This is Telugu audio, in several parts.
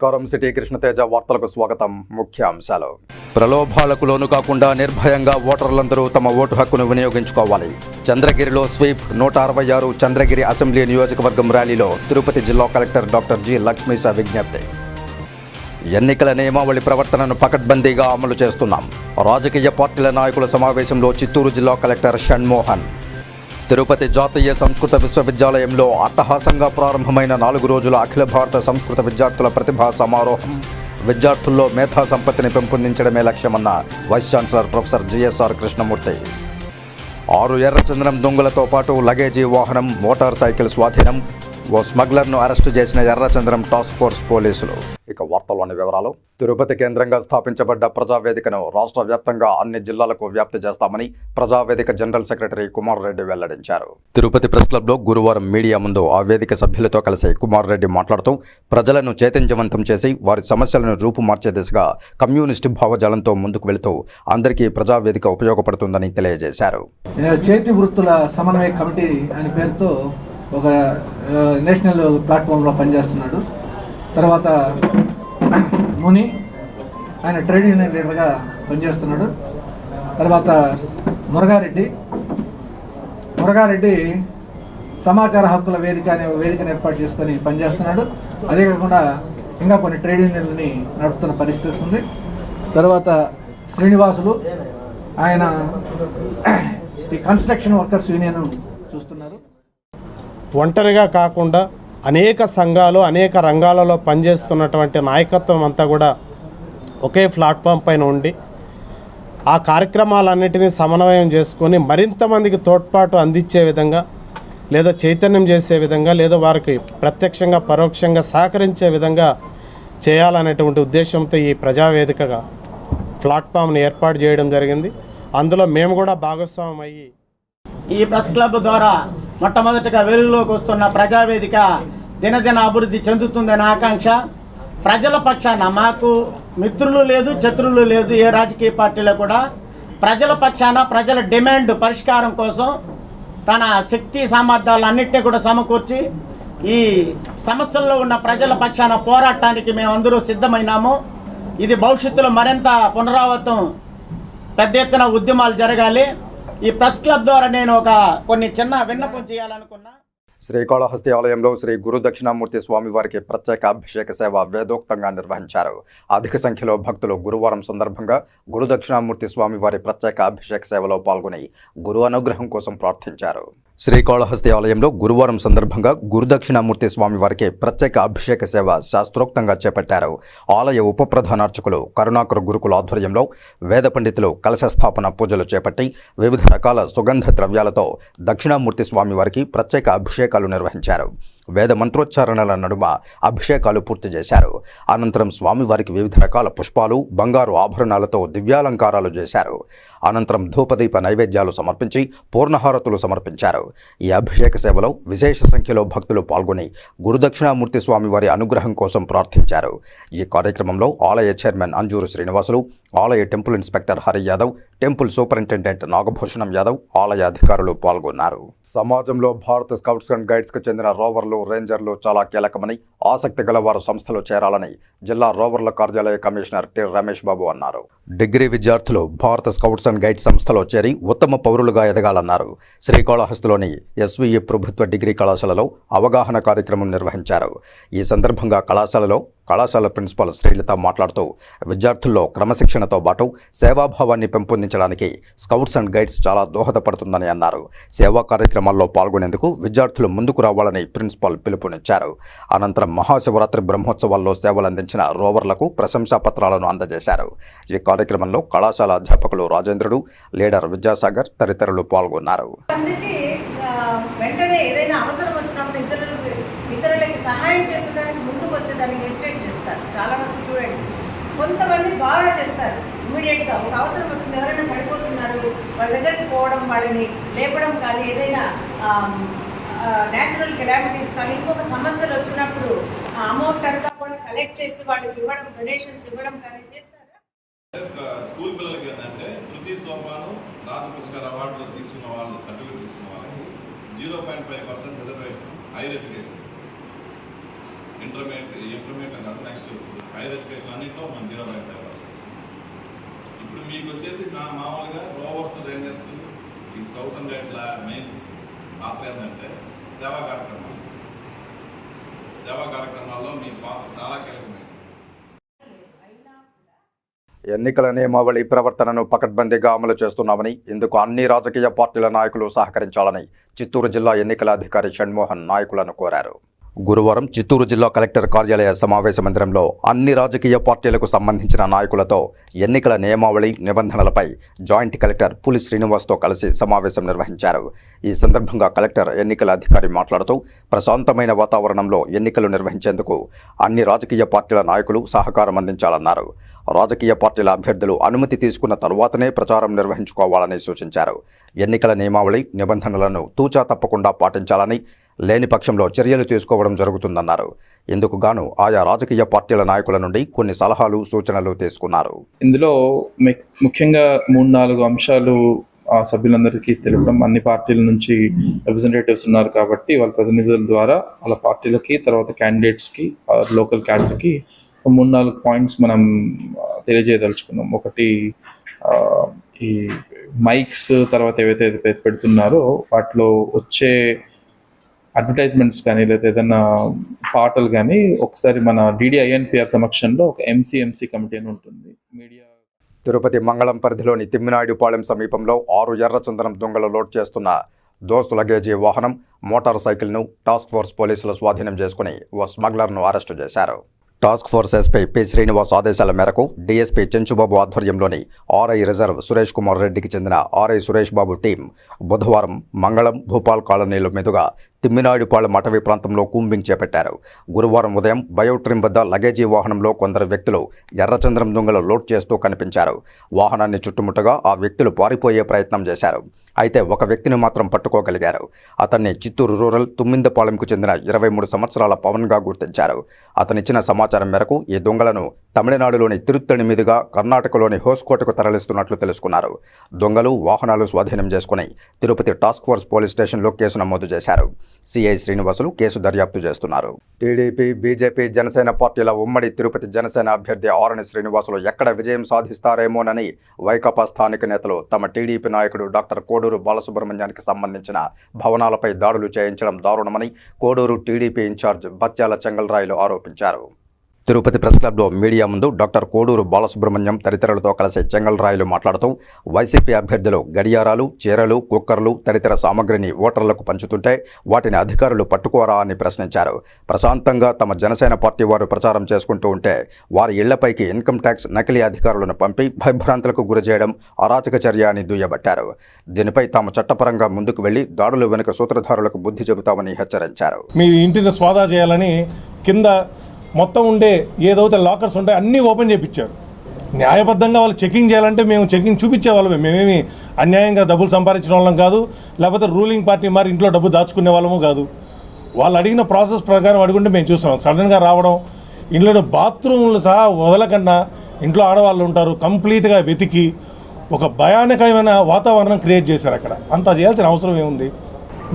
నమస్కారం. సిటీ కృష్ణతేజ వార్తలకు స్వాగతం. ముఖ్యాంశాలు. ప్రలోభాలకు లోను కాకుండా నిర్భయంగా ఓటర్లందరూ తమ ఓటు హక్కును వినియోగించుకోవాలి. చంద్రగిరిలో స్వీప్ 166 చంద్రగిరి అసెంబ్లీ నియోజకవర్గం ర్యాలీలో తిరుపతి జిల్లా కలెక్టర్ డాక్టర్ జి లక్ష్మీశ విజ్ఞప్తి. ఎన్నికల నియమావళి ప్రవర్తనను పకడ్బందీగా అమలు చేస్తున్నాం. రాజకీయ పార్టీల నాయకుల సమావేశంలో చిత్తూరు జిల్లా కలెక్టర్ షణ్మోహన్. తిరుపతి జాతీయ సంస్కృత విశ్వవిద్యాలయంలో అట్టహాసంగా ప్రారంభమైన 4 రోజుల అఖిల భారత సంస్కృత విద్యార్థుల ప్రతిభా సమారోహం. విద్యార్థుల్లో మేధా సంపత్తిని పెంపొందించడమే లక్ష్యమన్న vice chancellor professor GSR Krishnamurthy. 6 ఎర్రచందనం దొంగలతో పాటు లగేజీ వాహనం, మోటార్ సైకిల్ స్వాధీనం. ఓ స్మగ్లర్ను అరెస్టు చేసిన ఎర్రచందనం టాస్క్ ఫోర్స్ పోలీసులు. ఇక వార్తల్లోని వివరాలు. తిరుపతి కేంద్రంగా స్థాపించబడ్డ ప్రజావేదికను రాష్ట్ర వ్యాప్తంగా అన్ని జిల్లాలకు వ్యాప్తి చేస్తామని ప్రజావేదిక జనరల్ సెక్రటరీ కుమార్ రెడ్డి వెల్లడించారు. తిరుపతి ప్రెస్ క్లబ్లో గురువారం మీడియా ముందు ఆ వేదిక సభ్యులతో కలిసి కుమార్ రెడ్డి మాట్లాడుతూ ప్రజలను చైతన్యవంతం చేసి వారి సమస్యలను రూపుమార్చే దిశగా కమ్యూనిస్టు భావజాలంతో ముందుకు వెళుతూ అందరికీ ప్రజావేదిక ఉపయోగపడుతుందని తెలియజేశారు. చేతి వృత్తుల సమన్వయ కమిటీ అనే పేరుతో ఒక నేషనల్ ప్లాట్ఫామ్లో పనిచేస్తున్నాడు. తర్వాత ముని, ఆయన ట్రేడ్ యూనియన్ లీడర్గా పనిచేస్తున్నాడు. తర్వాత మురగారెడ్డి సమాచార హక్కుల వేదిక అనే వేదికను ఏర్పాటు చేసుకొని పనిచేస్తున్నాడు. అదే కాకుండా ఇంకా కొన్ని ట్రేడ్ యూనియన్లని నడుపుతున్న పరిస్థితి ఉంది. తర్వాత శ్రీనివాసులు, ఆయన ఈ కన్స్ట్రక్షన్ వర్కర్స్ యూనియన్ చూస్తున్నారు. ఒంటరిగా కాకుండా అనేక సంఘాలు, అనేక రంగాలలో పనిచేస్తున్నటువంటి నాయకత్వం అంతా కూడా ఒకే ప్లాట్ఫామ్ పైన ఉండి ఆ కార్యక్రమాలన్నిటినీ సమన్వయం చేసుకొని మరింత మందికి తోడ్పాటు అందించే విధంగా, లేదా చైతన్యం చేసే విధంగా, లేదా వారికి ప్రత్యక్షంగా పరోక్షంగా సహకరించే విధంగా చేయాలనేటువంటి ఉద్దేశంతో ఈ ప్రజావేదికగా ప్లాట్ఫామ్ని ఏర్పాటు చేయడం జరిగింది. అందులో మేము కూడా భాగస్వామ్యం అయ్యి ఈ ప్రెస్ క్లబ్ ద్వారా మొట్టమొదటిగా వెలుగులోకి వస్తున్న ప్రజావేదిక దినదిన అభివృద్ధి చెందుతుందనే ఆకాంక్ష. ప్రజల పక్షాన మాకు మిత్రులు లేదు, శత్రువులు లేదు, ఏ రాజకీయ పార్టీలో కూడా ప్రజల పక్షాన ప్రజల డిమాండ్ పరిష్కారం కోసం తన శక్తి సామర్థ్యాలన్నింటినీ కూడా సమకూర్చి ఈ సమస్యల్లో ఉన్న ప్రజల పక్షాన పోరాటానికి మేమందరూ సిద్ధమైనాము. ఇది భవిష్యత్తులో మరింత పునరావృతం, పెద్ద ఎత్తున ఉద్యమాలు జరగాలి. ఈ ప్రెస్ క్లబ్ ద్వారా నేను కొన్ని చిన్న విన్నపం చేయాలనుకున్నా. శ్రీకాళహస్తి ఆలయంలో శ్రీ గురు దక్షిణామూర్తి స్వామివారికి ప్రత్యేక అభిషేక సేవ వేదోక్తంగా నిర్వహించారు. అధిక సంఖ్యలో భక్తులు గురువారం సందర్భంగా గురు దక్షిణామూర్తి స్వామివారి ప్రత్యేక అభిషేక సేవలో పాల్గొని గురు అనుగ్రహం కోసం ప్రార్థించారు. శ్రీకాళహస్తి ఆలయంలో గురువారం సందర్భంగా గురుదక్షిణామూర్తి స్వామివారికి ప్రత్యేక అభిషేక సేవ శాస్త్రోక్తంగా చేపట్టారు. ఆలయ ఉప ప్రధానార్చకులు కరుణాకర్ గురుకుల ఆధ్వర్యంలో వేద పండితులు కలశ స్థాపన పూజలు చేపట్టి వివిధ రకాల సుగంధ ద్రవ్యాలతో దక్షిణామూర్తి స్వామివారికి ప్రత్యేక అభిషేకాలు నిర్వహించారు. వేద మంత్రోచ్చారణల నడుమ అభిషేకాలు పూర్తి చేశారు. అనంతరం స్వామివారికి వివిధ రకాల పుష్పాలు, బంగారు ఆభరణాలతో దివ్యాలంకారాలు చేశారు. అనంతరం ధూపదీప నైవేద్యాలు సమర్పించి పూర్ణహారతులు సమర్పించారు. ఈ అభిషేక సేవలో విశేష సంఖ్యలో భక్తులు పాల్గొని గురుదక్షిణామూర్తి స్వామివారి అనుగ్రహం కోసం ప్రార్థించారు. ఈ కార్యక్రమంలో ఆలయ చైర్మన్ అంజూరు శ్రీనివాసులు, ఆలయ temple inspector Hari Yadav, temple superintendent Nagabhushanam Yadav, ఆలయ అధికారులు పాల్గొన్నారు. సమాజంలో భారత స్కౌట్స్ అండ్ గైడ్స్కు చెందిన రోవర్లు, రేంజర్లు చాలా కీలకమని, ఆసక్తి గలవారు సంస్థలో చేరాలని జిల్లా రోవర్ల కార్యాలయ కమిషనర్ టి రమేష్ బాబు అన్నారు. డిగ్రీ విద్యార్థులు భారత స్కౌట్స్ అండ్ గైడ్స్ సంస్థలో చేరి ఉత్తమ పౌరులుగా ఎదగాలన్నారు. శ్రీకాళహస్తిలోని ఎస్వీఈ ప్రభుత్వ డిగ్రీ కళాశాలలో అవగాహన కార్యక్రమం నిర్వహించారు. ఈ సందర్భంగా కళాశాల ప్రిన్సిపాల్ శ్రీలత మాట్లాడుతూ విద్యార్థుల్లో క్రమశిక్షణతో పాటు సేవాభావాన్ని పెంపొందించడానికి స్కౌట్స్ అండ్ గైడ్స్ చాలా దోహదపడుతుందని అన్నారు. సేవా కార్యక్రమాల్లో పాల్గొనేందుకు విద్యార్థులు ముందుకు రావాలని ప్రిన్సిపాల్ పిలుపునిచ్చారు. అనంతరం మహాశివరాత్రి బ్రహ్మోత్సవాల్లో సేవలందించిన రోవర్లకు ప్రశంసా పత్రాలను అందజేశారు. ఈ కార్యక్రమంలో కళాశాల అధ్యాపకులు రాజేంద్రుడు, లీడర్ విద్యాసాగర్ తదితరులు పాల్గొన్నారు. ఇతరులకి సహాయం చేసేదానికి ముందుకు వచ్చేదానికి హెసిటేట్ చేస్తారు. చాలా వరకు చూడండి, కొంతమంది బాగా చేస్తారు. ఇమీడియట్గా ఒక అవసరం వచ్చింది, ఎవరైనా పడిపోతున్నారు, వాళ్ళ దగ్గరికి పోవడం, వాళ్ళని లేపడం కానీ, ఏదైనా న్యాచురల్ కెలామిటీస్ కానీ ఇంకొక సమస్యలు వచ్చినప్పుడు ఆ అమౌంట్ అంతా కూడా కలెక్ట్ చేసి వాళ్ళకి ఇవ్వడం, డొనేషన్స్ ఇవ్వడం కానీ చేస్తారు. స్కూల్ పిల్లలకి ఏంటంటే తృతీయ సోపానం రాజపురస్కార్ అవార్డులు తీసుకున్న వాళ్ళు, సర్టిఫికేట్ తీసుకున్న వాళ్ళకి 0.5% రిజర్వేషన్, హైయర్ ఎడ్యుకేషన్ ఇంటర్మీడియట్ కాదు, నెక్స్ట్ హైయర్ ఎడ్యుకేషన్ అన్నింటిలో మనం 0.5%. ఇప్పుడు మీకు వచ్చేసి మామూలుగా రోవర్స్, రేంజర్స్, ఈ స్కౌట్స్ అండ్ గైడ్స్ల మెయిన్ పాత్ర ఏంటంటే సేవా కార్యక్రమాల్లో మీ పాత్ర చాలా కీలకమైనది. ఎన్నికల నియమావళి ప్రవర్తనను పకడ్బందీగా అమలు చేస్తున్నామని, ఇందుకు అన్ని రాజకీయ పార్టీల నాయకులు సహకరించాలని చిత్తూరు జిల్లా ఎన్నికల అధికారి షణ్మోహన్ నాయకులను కోరారు. గురువారం చిత్తూరు జిల్లా కలెక్టర్ కార్యాలయ సమావేశ మందిరంలో అన్ని రాజకీయ పార్టీలకు సంబంధించిన నాయకులతో ఎన్నికల నియమావళి నిబంధనలపై జాయింట్ కలెక్టర్ పులి శ్రీనివాస్తో కలిసి సమావేశం నిర్వహించారు. ఈ సందర్భంగా కలెక్టర్ ఎన్నికల అధికారి మాట్లాడుతూ ప్రశాంతమైన వాతావరణంలో ఎన్నికలు నిర్వహించేందుకు అన్ని రాజకీయ పార్టీల నాయకులు సహకారం అందించాలన్నారు. రాజకీయ పార్టీల అభ్యర్థులు అనుమతి తీసుకున్న తరువాతనే ప్రచారం నిర్వహించుకోవాలని సూచించారు. ఎన్నికల నియమావళి నిబంధనలను తూచా తప్పకుండా పాటించాలని, లేని పక్షంలో చర్యలు తీసుకోవడం జరుగుతుందన్నారు. ఇందుకు గాను ఆయా రాజకీయ పార్టీల నాయకుల నుండి కొన్ని సలహాలు, సూచనలు తీసుకున్నారు. ఇందులో ముఖ్యంగా 3-4 అంశాలు సభ్యులందరికీ తెలుపడం. అన్ని పార్టీల నుంచి రిప్రజెంటేటివ్స్ ఉన్నారు కాబట్టి వాళ్ళ ప్రతినిధుల ద్వారా వాళ్ళ పార్టీలకి, తర్వాత క్యాండిడేట్స్కి, లోకల్ క్యాడర్కి 3-4 పాయింట్స్ మనం తెలియజేయదలుచుకున్నాం. ఒకటి, ఈ మైక్స్ తర్వాత ఏవైతే పెడుతున్నారో వాటిలో వచ్చే అడ్వర్టైజ్మెంట్స్ కానీ లేదా ఏదైనా పాటలు కానీ ఒకసారి మన DDINPR సమక్షంలో ఒక MCMC కమిటీ అని ఉంటుంది. మీడియా తిరుపతి మంగళం పరిధిలోని తిమ్మినాయుడుపాలెం సమీపంలో 6 ఎర్రచందనం దొంగలు లోడ్ చేస్తున్న దోస్తు లగేజీ వాహనం, మోటార్ సైకిల్ను టాస్క్ ఫోర్స్ పోలీసులు స్వాధీనం చేసుకుని ఓ స్మగ్లర్ను అరెస్టు చేశారు. Task force SP P Srinivas ఆదేశాల మేరకు డీఎస్పీ చెంచుబాబు ఆధ్వర్యంలోని ఆర్ఐ రిజర్వ్ సురేష్ కుమార్ రెడ్డికి చెందిన ఆర్ఐ సురేష్ బాబు టీం బుధవారం మంగళం, భూపాల్ కాలనీల మీదుగా తిమ్మినాయుడుపాలెం అటవీ ప్రాంతంలో కూంబింగ్ చేపట్టారు. గురువారం ఉదయం బయోట్రిమ్ వద్ద లగేజీ వాహనంలో కొందరు వ్యక్తులు ఎర్రచంద్రం దొంగలు లోడ్ చేస్తూ కనిపించారు. వాహనాన్ని చుట్టుముట్టగా ఆ వ్యక్తులు పారిపోయే ప్రయత్నం చేశారు. అయితే ఒక వ్యక్తిని మాత్రం పట్టుకోగలిగారు. అతన్ని చిత్తూరు రూరల్ తుమ్మిందపాలెంకు చెందిన 23 సంవత్సరాల పవన్గా గుర్తించారు. అతనిచ్చిన సమాచారం మేరకు ఈ దొంగలను తమిళనాడులోని తిరుత్తణి మీదుగా కర్ణాటకలోని హోస్కోటకు తరలిస్తున్నట్లు తెలుసుకున్నారు. దొంగలు వాహనాలు స్వాధీనం చేసుకుని తిరుపతి టాస్క్ ఫోర్స్ పోలీస్ స్టేషన్లో కేసు నమోదు చేశారు. సిఐ శ్రీనివాసులు కేసు దర్యాప్తు చేస్తున్నారు. టీడీపీ, బీజేపీ, జనసేన పార్టీల ఉమ్మడి తిరుపతి జనసేన అభ్యర్థి ఆరణి శ్రీనివాసులు ఎక్కడ విజయం సాధిస్తారేమోనని వైకాపా స్థానిక నేతలు తమ టీడీపీ నాయకుడు డాక్టర్ కోడూరు బాలసుబ్రహ్మణ్యానికి సంబంధించిన భవనాలపై దాడులు చేయించడం దారుణమని కోడూరు టీడీపీ ఇన్ఛార్జ్ బత్యాల చెంగల్రాయులు ఆరోపించారు. తిరుపతి ప్రెస్ క్లబ్లో మీడియా ముందు డాక్టర్ కోడూరు బాలసుబ్రహ్మణ్యం తదితరులతో కలిసి చెంగల్రాయులు మాట్లాడుతూ వైసీపీ అభ్యర్థులు గడియారాలు, చీరలు, కుక్కర్లు తదితర సామగ్రిని ఓటర్లకు పంచుతుంటే వాటిని అధికారులు పట్టుకోరా అని ప్రశ్నించారు. ప్రశాంతంగా తమ జనసేన పార్టీ వారు ప్రచారం చేసుకుంటూ ఉంటే వారి ఇళ్లపైకి ఇన్కమ్ ట్యాక్స్ నకిలీ అధికారులను పంపి భయభ్రాంతులకు గురి చేయడం అరాచక చర్య అని దుయ్యబట్టారు. దీనిపై తాము చట్టపరంగా ముందుకు వెళ్లి దాడుల వెనుక సూత్రధారులకు బుద్ధి చెబుతామని హెచ్చరించారు. మీ ఇంటిని స్వాధా చేయాలని కింద మొత్తం ఉండే ఏదైతే లాకర్స్ ఉంటాయో అన్నీ ఓపెన్ చేయించారు. న్యాయబద్ధంగా వాళ్ళు చెకింగ్ చేయాలంటే మేము చెకింగ్ చూపించే వాళ్ళమే. మేమేమి అన్యాయంగా డబ్బులు సంపాదించిన వాళ్ళం కాదు, లేకపోతే రూలింగ్ పార్టీ మరి ఇంట్లో డబ్బు దాచుకునే వాళ్ళము కాదు. వాళ్ళు అడిగిన ప్రాసెస్ ప్రకారం అడుగుంటే మేము చూస్తాం. సడన్గా రావడం, ఇంట్లో బాత్రూమ్లు సహా వదలకన్నా ఇంట్లో ఆడవాళ్ళు ఉంటారు, కంప్లీట్గా వెతికి ఒక భయానకమైన వాతావరణం క్రియేట్ చేశారు. అక్కడ అంతా చేయాల్సిన అవసరం ఏముంది?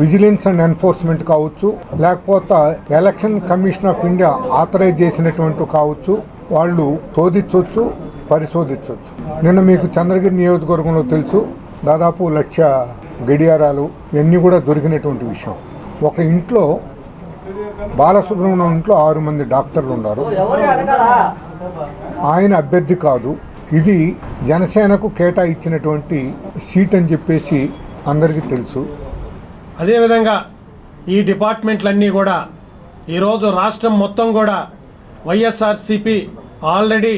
విజిలెన్స్ అండ్ ఎన్ఫోర్స్మెంట్ కావచ్చు, లేకపోతే election commission of India authorise చేసినటువంటి కావచ్చు, వాళ్ళు శోధించవచ్చు, పరిశోధించవచ్చు. నిన్న మీకు చంద్రగిరి నియోజకవర్గంలో తెలుసు, దాదాపు 1,00,000 గడియారాలు ఇవన్నీ కూడా దొరికినటువంటి విషయం. ఒక ఇంట్లో బాలసుబ్రహ్మణ్యం ఇంట్లో 6 మంది డాక్టర్లు ఉన్నారు. ఆయన అభ్యర్థి కాదు, ఇది జనసేనకు కేటాయించినటువంటి సీట్ అని చెప్పేసి అందరికీ తెలుసు. అదేవిధంగా ఈ డిపార్ట్మెంట్లన్నీ కూడా ఈరోజు రాష్ట్రం మొత్తం కూడా వైఎస్ఆర్సీపీ ఆల్రెడీ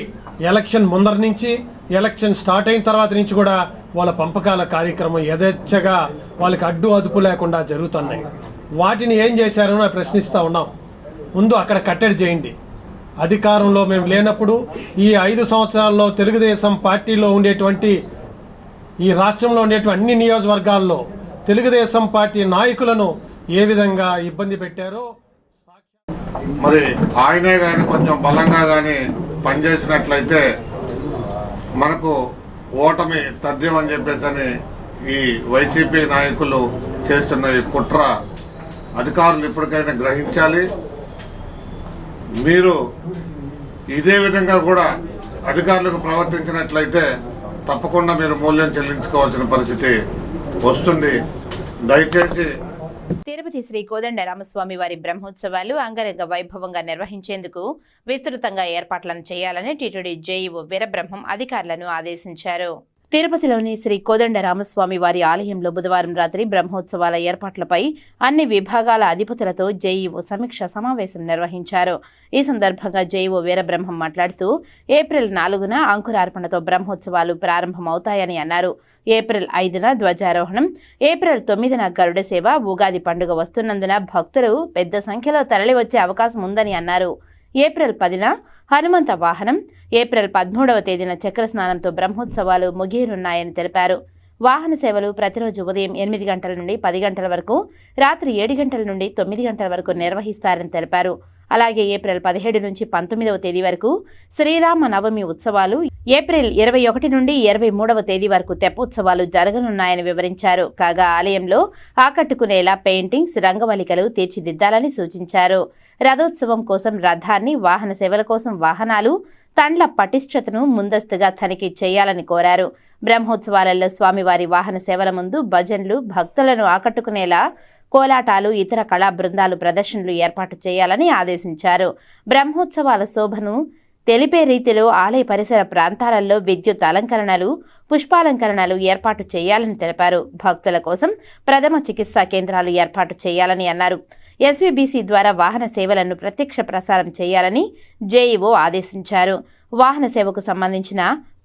ఎలక్షన్ ముందర నుంచి, ఎలక్షన్ స్టార్ట్ అయిన తర్వాత నుంచి కూడా వాళ్ళ పంపకాల కార్యక్రమం యథేచ్ఛగా వాళ్ళకి అడ్డు అదుపు లేకుండా జరుగుతున్నాయి. వాటిని ఏం చేశారో ప్రశ్నిస్తూ ఉన్నాం. ముందు అక్కడ కట్టడి చేయండి. అధికారంలో మేము లేనప్పుడు ఈ 5 సంవత్సరాల్లో తెలుగుదేశం పార్టీలో ఉండేటువంటి ఈ రాష్ట్రంలో ఉండేటువంటి అన్ని నియోజకవర్గాల్లో తెలుగుదేశం పార్టీ నాయకులను ఏ విధంగా ఇబ్బంది పెట్టారో, మరి ఆయనే కానీ కొంచెం బలంగా కానీ పనిచేసినట్లయితే మనకు ఓటమి తథ్యం అని చెప్పేసి ఈ వైసీపీ నాయకులు చేస్తున్న ఈ కుట్ర అధికారులు ఇప్పటికైనా గ్రహించాలి. మీరు ఇదే విధంగా కూడా అధికారులకు ప్రవర్తించినట్లయితే తప్పకుండా మీరు మూల్యం చెల్లించుకోవాల్సిన పరిస్థితి వస్తుంది. దయచేసి తిరుపతి శ్రీ కోదండరామస్వామి వారి బ్రహ్మోత్సవాలు అంగరంగ వైభవంగా నిర్వహించేందుకు విస్తృతంగా ఏర్పాట్లను చేయాలని టీటీడీ జేఈఓ వీరబ్రహ్మం అధికారులను ఆదేశించారు. తిరుపతిలోని శ్రీ కోదండరామస్వామి వారి ఆలయంలో బుధవారం రాత్రి బ్రహ్మోత్సవాల ఏర్పాట్లపై అన్ని విభాగాల అధిపతులతో జేఈఓ సమీక్ష సమావేశం నిర్వహించారు. ఈ సందర్భంగా జేఈఓ వీరబ్రహ్మం మాట్లాడుతూ ఏప్రిల్ 4న అంకురార్పణతో బ్రహ్మోత్సవాలు ప్రారంభమవుతాయని అన్నారు. ఏప్రిల్ 5న ధ్వజారోహణం, ఏప్రిల్ 9న గరుడ సేవ, ఉగాది పండుగ వస్తున్నందున భక్తులు పెద్ద సంఖ్యలో తరలివచ్చే అవకాశం ఉందని అన్నారు. ఏప్రిల్ 10న హనుమంత వాహనం, ఏప్రిల్ 13వ తేదీన చక్ర స్నానంతో బ్రహ్మోత్సవాలు ముగియనున్నాయని తెలిపారు. వాహన సేవలు ప్రతిరోజు ఉదయం 8 గంటల నుండి 10 గంటల వరకు, రాత్రి 7 గంటల నుండి 9 గంటల వరకు నిర్వహిస్తారని తెలిపారు. అలాగే ఏప్రిల్ 17 నుంచి 19వ తేదీ వరకు శ్రీరామ నవమి ఉత్సవాలు, ఏప్రిల్ 21 నుండి 23వ తేదీ వరకు తెప్పోత్సవాలు జరగనున్నాయని వివరించారు. కాగా ఆలయంలో ఆకట్టుకునేలా పెయింటింగ్స్, రంగవల్లికలు తీర్చిదిద్దాలని సూచించారు. రథోత్సవం కోసం రథాన్ని, వాహన సేవల కోసం వాహనాలు, తండ్ల పటిష్టతను ముందస్తుగా తనిఖీ చేయాలని కోరారు. బ్రహ్మోత్సవాలలో స్వామివారి వాహన సేవల ముందు భజన్లు, భక్తులను ఆకట్టుకునేలా కోలాటాలు, ఇతర కళా బృందాలు ప్రదర్శనలు ఏర్పాటు చేయాలని ఆదేశించారు. బ్రహ్మోత్సవాల శోభను తెలిపే రీతిలో ఆలయ పరిసర ప్రాంతాలలో విద్యుత్ అలంకరణలు, పుష్పాలంకరణలు ఏర్పాటు చేయాలని తెలిపారు. భక్తుల కోసం ప్రథమ చికిత్సా కేంద్రాలు ఏర్పాటు చేయాలని అన్నారు. ఎస్వీబీసీ ద్వారా వాహన సేవలను ప్రత్యక్ష ప్రసారం చేయాలని జేఈఓ ఆదేశించారు. వాహన సేవకు సంబంధించిన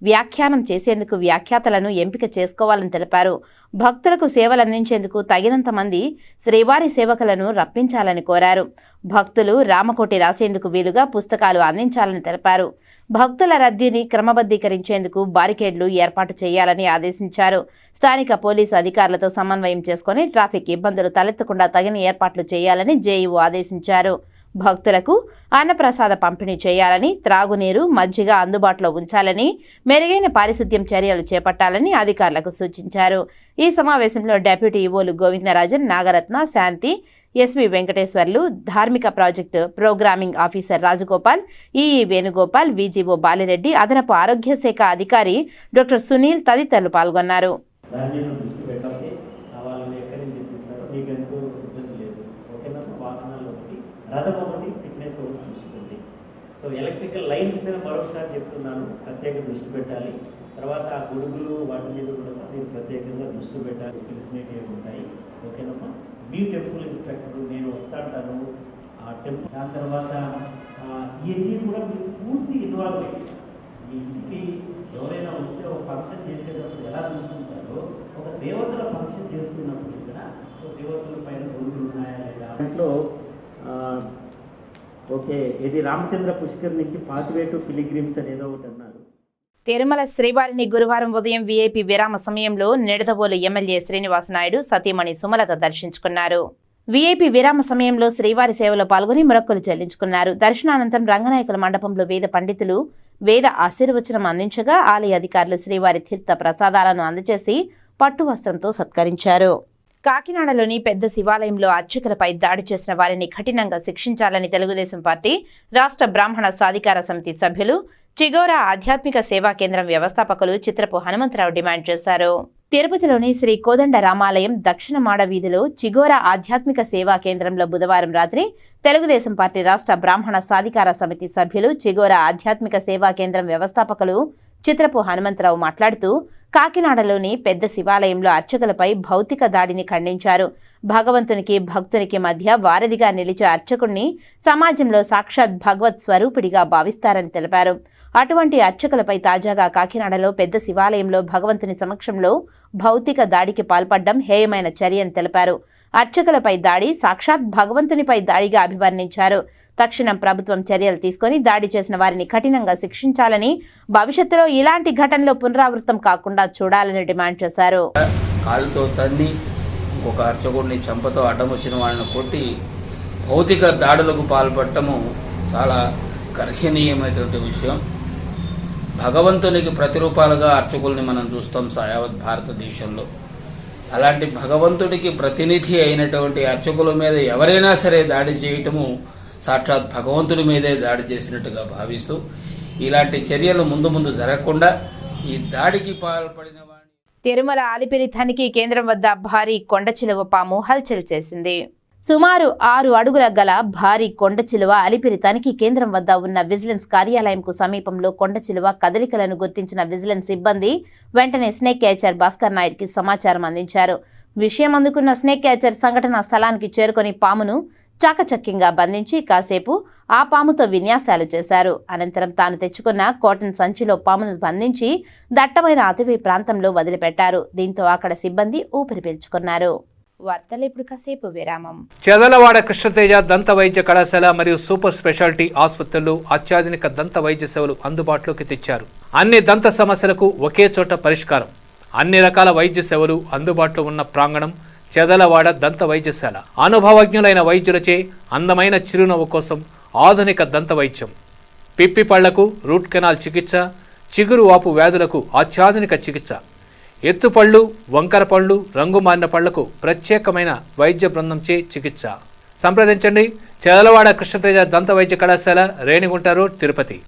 వ్యాఖ్యానం చేసేందుకు వ్యాఖ్యాతలను ఎంపిక చేసుకోవాలని తెలిపారు. భక్తులకు సేవలందించేందుకు తగినంత మంది శ్రీవారి సేవకులను రప్పించాలని కోరారు. భక్తులు రామకోటి రాసేందుకు వీలుగా పుస్తకాలు అందించాలని తెలిపారు. భక్తుల రద్దీని క్రమబద్ధీకరించేందుకు బారికేడ్లు ఏర్పాటు చేయాలని ఆదేశించారు. స్థానిక పోలీసు అధికారులతో సమన్వయం చేసుకుని ట్రాఫిక్ ఇబ్బందులు తలెత్తకుండా తగిన ఏర్పాట్లు చేయాలని జేఈఓ ఆదేశించారు. భక్తులకు అన్నప్రసాద పంపిణీ చేయాలని, త్రాగునీరు, మజ్జిగ అందుబాటులో ఉంచాలని, మెరుగైన పారిశుద్ధ్యం చర్యలు చేపట్టాలని అధికారులకు సూచించారు. ఈ సమావేశంలో డిప్యూటీ ఈవోలు గోవిందరాజన్, నాగరత్న, శాంతి, ఎస్వి వెంకటేశ్వర్లు, ధార్మిక project programming officer Rajagopal, EE Venugopal, VGO Balireddy, అదనపు ఆరోగ్య శాఖ అధికారి డాక్టర్ సునీల్ తదితరులు పాల్గొన్నారు. రథం ఒకటి, ఫిట్నెస్ ఒకటి చూసుకోండి. సో ఎలక్ట్రికల్ లైన్స్ మీద మరొకసారి చెప్తున్నాను, ప్రత్యేక దృష్టి పెట్టాలి. తర్వాత ఆ గొడుగులు వాటి మీద కూడా మీరు ప్రత్యేకంగా దృష్టి పెట్టాలి. తెలిసినవి ఉంటాయి. ఓకేనమ్మా. మీ టెంపుల్ ఇన్స్పెక్టర్ నేను వస్తాను ఆ టెంపుల్. దాని తర్వాత ఇవన్నీ కూడా మీరు పూర్తి ఇన్వాల్వ్ అయ్యి మీ ఇంటికి ఎవరైనా వస్తే ఒక ఫంక్షన్ చేసేటప్పుడు ఎలా చూసుకుంటారో, ఒక దేవతల ఫంక్షన్ చేసుకున్నప్పుడు ఇక్కడ దేవతల పైన గొడుగులు ఉన్నాయా లేదా దాంట్లో ఓకే, ఇది రామచంద్ర పుష్కర్ నుంచి పాతివేటు పిలిగ్రిమ్స్ అనేదో ఒకటి అన్నారు. తిరుమల శ్రీవారిని గురువారం ఉదయం వీఐపీ విరామ సమయంలో నిడదవోలు ఎమ్మెల్యే శ్రీనివాస్ నాయుడు సతీమణి సుమలత దర్శించుకున్నారు. వీఐపీ విరామ సమయంలో శ్రీవారి సేవలో పాల్గొని మొక్కులు చెల్లించుకున్నారు. దర్శనానంతరం రంగనాయకుల మండపంలో వేద పండితులు వేద ఆశీర్వచనం అందించగా ఆలయ అధికారులు శ్రీవారి తీర్థ ప్రసాదాలను అందజేసి పట్టు వస్త్రంతో సత్కరించారు. కాకినాడలోని పెద్ద శివాలయంలో అర్చకులపై దాడి చేసిన వారిని కఠినంగా శిక్షించాలని తెలుగుదేశం పార్టీ రాష్ట్ర బ్రాహ్మణ సాధికార సమితి సభ్యులు, చిగోరా ఆధ్యాత్మిక సేవా కేంద్రం వ్యవస్థాపకులు చిత్రపు హనుమంతరావు డిమాండ్ చేశారు. తిరుపతిలోని శ్రీ కోదండ రామాలయం దక్షిణ మాడ వీధిలో చిగోరా ఆధ్యాత్మిక సేవా కేంద్రంలో బుధవారం రాత్రి తెలుగుదేశం పార్టీ రాష్ట్ర బ్రాహ్మణ సాధికార సమితి సభ్యులు, చిగోరా ఆధ్యాత్మిక సేవా కేంద్రం వ్యవస్థాపకులు చిత్రపు హనుమంతరావు మాట్లాడుతూ కాకినాడలోని పెద్ద శివాలయంలో అర్చకులపై భౌతిక దాడిని ఖండించారు. భగవంతునికి భక్తునికి మధ్య వారధిగా నిలిచే అర్చకుడిని సమాజంలో సాక్షాత్ భగవత్ స్వరూపుడిగా భావిస్తారని తెలిపారు. అటువంటి అర్చకులపై తాజాగా కాకినాడలో పెద్ద శివాలయంలో భగవంతుని సమక్షంలో భౌతిక దాడికి పాల్పడడం హేయమైన చర్యని తెలిపారు. అర్చకులపై దాడి సాక్షాత్ భగవంతునిపై దాడిగా అభివర్ణించారు. తక్షణం ప్రభుత్వం చర్యలు తీసుకుని దాడి చేసిన వారిని కఠినంగా శిక్షించాలని, భవిష్యత్తులో ఇలాంటి ఘటనలు పునరావృతం కాకుండా చూడాలని డిమాండ్ చేశారు. కాలుతో తన్ని ఒక అర్చకుడిని చెంపతో అడ్డం వచ్చిన వాళ్ళని కొట్టి భౌతిక దాడులకు పాల్పడటము చాలా గర్హనీయమైనటువంటి విషయం. భగవంతునికి ప్రతిరూపాలుగా అర్చకుల్ని మనం చూస్తాం యావత్ భారతదేశంలో. అలాంటి భగవంతుడికి ప్రతినిధి అయినటువంటి అర్చకుల మీద ఎవరైనా సరే దాడి చేయటము సాక్షాత్ భగవంతుడి మీదే దాడి చేసినట్టుగా భావిస్తూ ఇలాంటి చర్యలు ముందు జరగకుండా ఈ దాడికి పాల్పడిన తిరుమల అలిపిరి తనిఖీ కేంద్రం వద్ద భారీ కొండచిలువ పాము హల్చల్ చేసింది. సుమారు 6 అడుగుల గల భారీ కొండచిలువ అలిపిరి తనిఖీ కేంద్రం వద్ద ఉన్న విజిలెన్స్ కార్యాలయంకు సమీపంలో కొండచిలువ కదలికలను గుర్తించిన విజిలెన్స్ సిబ్బంది వెంటనే స్నేక్ క్యాచర్ భాస్కర్ నాయుడుకి సమాచారం అందించారు. విషయం అందుకున్న స్నేక్ క్యాచర్ సంఘటనా స్థలానికి చేరుకొని పామును చాకచక్యంగా బంధించి కాసేపు ఆ పాముతో విన్యాసాలు చేశారు. అనంతరం తాను తెచ్చుకున్న కాటన్ సంచిలో పామును బంధించి దట్టమైన అటవీ ప్రాంతంలో వదిలిపెట్టారు. దీంతో అక్కడ సిబ్బంది ఊపిరి పీల్చుకున్నారు. వార్తలు ఇప్పుడు కాసేపు విరామం. చదలవాడ కృష్ణతేజ దంత వైద్య కళాశాల మరియు సూపర్ స్పెషాలిటీ ఆసుపత్రులు అత్యాధునిక దంత వైద్య సేవలు అందుబాటులోకి తెచ్చారు. అన్ని దంత సమస్యలకు ఒకే చోట పరిష్కారం. అన్ని రకాల వైద్య సేవలు అందుబాటులో ఉన్న ప్రాంగణం చదలవాడ దంత వైద్యశాల. అనుభవజ్ఞులైన వైద్యులచే అందమైన చిరునవ్వు కోసం ఆధునిక దంత వైద్యం, పిప్పి పళ్లకు రూట్ కెనాల్ చికిత్స, చిగురు వాపు వ్యాధులకు అత్యాధునిక చికిత్స, ఎత్తుపళ్ళు, వంకర పళ్ళు, రంగు మారిన పళ్లకు ప్రత్యేకమైన వైద్య బృందంచే చికిత్స. సంప్రదించండి చదలవాడ కృష్ణతేజ దంత వైద్య కళాశాల, రేణిగుంట రోడ్, తిరుపతి.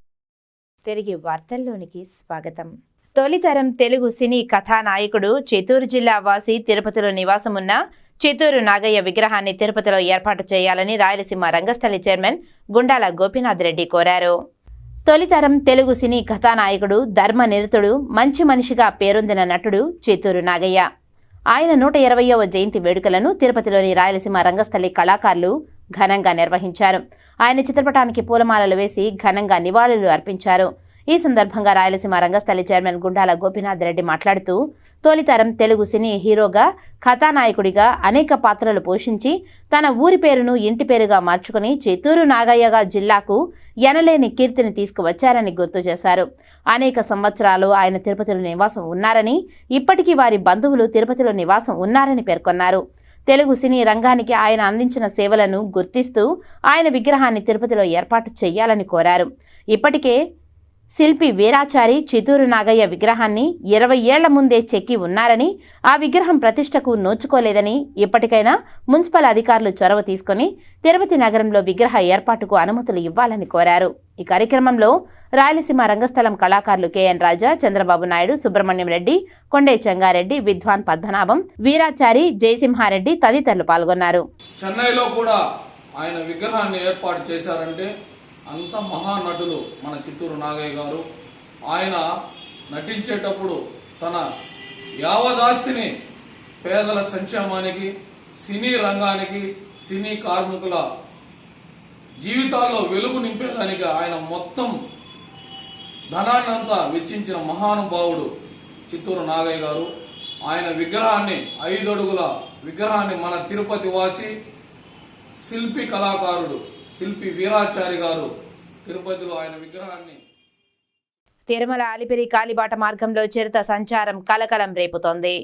తిరిగి వార్తల్లోనికి స్వాగతం. తొలితరం తెలుగు సినీ కథానాయకుడు చిత్తూరు జిల్లా వాసి తిరుపతిలో నివాసమున్న చిత్తూరు నాగయ్య విగ్రహాన్ని తిరుపతిలో ఏర్పాటు చేయాలని రాయలసీమ రంగస్థలి చైర్మన్ గుండాల గోపీనాథ్ రెడ్డి కోరారు. తొలితరం తెలుగు సినీ కథానాయకుడు, ధర్మనిరతుడు, మంచి మనిషిగా పేరొందిన నటుడు చిత్తూరు నాగయ్య. ఆయన 120వ జయంతి వేడుకలను తిరుపతిలోని రాయలసీమ రంగస్థలి కళాకారులు ఘనంగా నిర్వహించారు. ఆయన చిత్రపటానికి పూలమాలలు వేసి ఘనంగా నివాళులు అర్పించారు. ఈ సందర్భంగా రాయలసీమ రంగస్థలి చైర్మన్ గుండాల గోపీనాథ్ రెడ్డి మాట్లాడుతూ, తొలితరం తెలుగు సినీ హీరోగా, కథానాయకుడిగా అనేక పాత్రలు పోషించి తన ఊరి పేరును ఇంటి పేరుగా మార్చుకుని చిత్తూరు నాగయ్యగా జిల్లాకు ఎనలేని కీర్తిని తీసుకువచ్చారని గుర్తు చేశారు. అనేక సంవత్సరాలు ఆయన తిరుపతిలో నివాసం ఉన్నారని, ఇప్పటికీ వారి బంధువులు తిరుపతిలో నివాసం ఉన్నారని పేర్కొన్నారు. తెలుగు సినీ రంగానికి ఆయన అందించిన సేవలను గుర్తిస్తూ ఆయన విగ్రహాన్ని తిరుపతిలో ఏర్పాటు చేయాలని కోరారు. ఇప్పటికే శిల్పి వీరాచారి చిత్తూరు నాగయ్య విగ్రహాన్ని 20 ఏళ్ల ముందే చెక్కి ఉన్నారని, ఆ విగ్రహం ప్రతిష్టకు నోచుకోలేదని, ఇప్పటికైనా మున్సిపల్ అధికారులు చొరవ తీసుకుని తిరుపతి నగరంలో విగ్రహ ఏర్పాటుకు అనుమతులు ఇవ్వాలని కోరారు. ఈ కార్యక్రమంలో రాయలసీమ రంగస్థలం కళాకారులు కెఎన్ రాజా, చంద్రబాబు నాయుడు, సుబ్రహ్మణ్యం రెడ్డి, కొండే చెంగారెడ్డి, విద్వాన్ పద్మనాభం, వీరాచారి, జయసింహారెడ్డి తదితరులు పాల్గొన్నారు. చెన్నైలో కూడా ఆయన విగ్రహాన్ని ఏర్పాటు చేశారంటే అంత మహానటులు మన చిత్తూరు నాగయ్య గారు. ఆయన నటించేటప్పుడు తన యావదాస్తిని పేదల సంక్షేమానికి, సినీ రంగానికి, సినీ కార్మికుల జీవితాల్లో వెలుగు నింపేదానికి ఆయన మొత్తం ధనాన్నంతా వెచ్చించిన మహానుభావుడు చిత్తూరు నాగయ్య గారు. ఆయన విగ్రహాన్ని 5 అడుగుల విగ్రహాన్ని మన తిరుపతి వాసి శిల్పి కళాకారుడు శిల్పి వీరాచారి గారు తిరుపతిలో ఆయన విగ్రహాన్ని. తిరుమల అలిపిరి కాలిబాట మార్గంలో చిరుత సంచారం కలకలం రేపుతోంది.